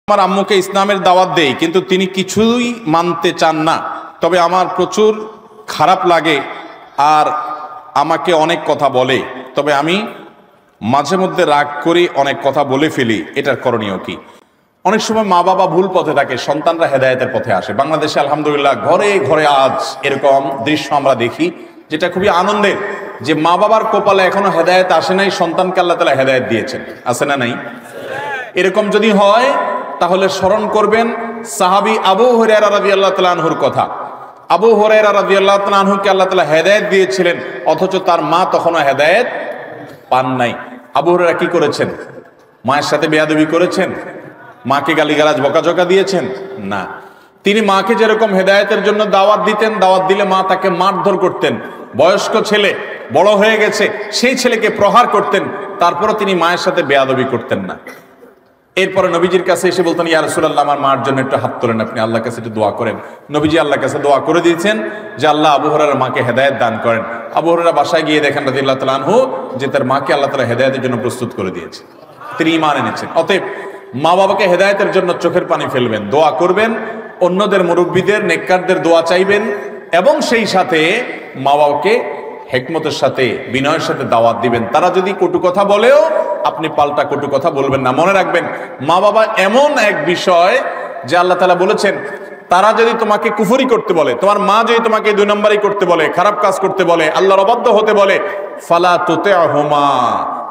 আমার আম্মুকে ইসলামের দাওয়াত দেই, কিন্তু তিনি কিছুই মানতে চান না। তবে আমার প্রচুর খারাপ লাগে আর আমাকে অনেক কথা বলে। তবে আমি মাঝে মধ্যে রাগ করি, অনেক কথা বলে ফেলি। এটার করণীয় কি? অনেক সময় মা বাবা ভুল পথে থাকে, সন্তানরা হেদায়েতের পথে আসে। বাংলাদেশে আলহামদুলিল্লাহ ঘরে ঘরে আজ এরকম দৃশ্য আমরা দেখি, যেটা খুবই আনন্দের, যে মা বাবার কপালে এখনো হেদায়েত আসে নাই, সন্তানকে আল্লাহ তাআলা হেদায়েত দিয়েছেন। আছে না নাই? এরকম যদি হয় তাহলে স্মরণ করবেন সাহাবী আবু হুরায়রা রাদিয়াল্লাহু তাআলা আনহুর কথা। আবু হুরায়রা রাদিয়াল্লাহু তাআলা আনহুকে আল্লাহ তাআলা হেদায়েত দিয়েছিলেন, অথচ তার মা তখনও হেদায়েত পান নাই। আবু হুরায়রা কি করেছেন? মায়ের সাথে বেয়াদবি করেছেন? মাকে গালিগালাজ বকাঝকা দিয়েছেন? না। তিনি মাকে যেরকম হেদায়েতের জন্য দাওয়াত দিতেন, দাওয়াত দিলে মা তাকে মারধর করতেন। বয়স্ক ছেলে, বড় হয়ে গেছে, সেই ছেলেকে প্রহার করতেন, তারপরও তিনি মায়ের সাথে বেয়াদবি করতেন না। এরপরে নবীজির কাছে এসে বলতেন, ইয়া রাসূলুল্লাহ, আমার মার জন্য একটু হাত তোলেন, আপনি আল্লাহর কাছে একটু দোয়া করেন। নবীজি আল্লাহর কাছে দোয়া করে দিয়েছেন যে আল্লাহ আবু হুরায়রার মাকে হেদায়েত দান করেন। আবু হুরায়রা বাসায় গিয়ে দেখেন রাদিয়াল্লাহু তাআলা আনহু যে তার মাকে আল্লাহ তাআলা হেদায়েতের জন্য প্রস্তুত করে দিয়েছে, তিনি ঈমান এনেছেন। অতএব মা বাবাকে হেদায়েতের জন্য চোখের পানি ফেলবেন, দোয়া করবেন, অন্যদের মুরব্বীদের নেককারদের দোয়া চাইবেন, এবং সেই সাথে মা বাবাকে হিকমতের সাথে বিনয়ের সাথে দাওয়াত দিবেন। তারা যদি কটু কথা বলেও আপনি পাল্টা কটু কথা বলবেন না। মনে রাখবেন, মা বাবা এমন এক বিষয় যে আল্লাহ তাআলা বলেছেন, তারা যদি তোমাকে কুফরি করতে বলে, তোমার মা যদি তোমাকে 2 নম্বরই করতে বলে, খারাপ কাজ করতে বলে, আল্লাহর অবাধ্য হতে বলে, ফালা তুতি'হুমা,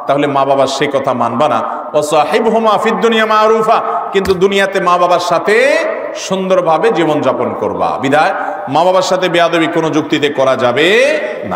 তাহলে মা বাবার সেই কথা মানবা না। ওয়া সাহিবহুমা ফিদ দুনিয়া মারুফা, কিন্তু দুনিয়াতে মা বাবার সাথে সুন্দরভাবে জীবনযাপন করবা। বিধায় মা বাবার সাথে বেয়াদবি কোনো যুক্তিতে করা যাবে না।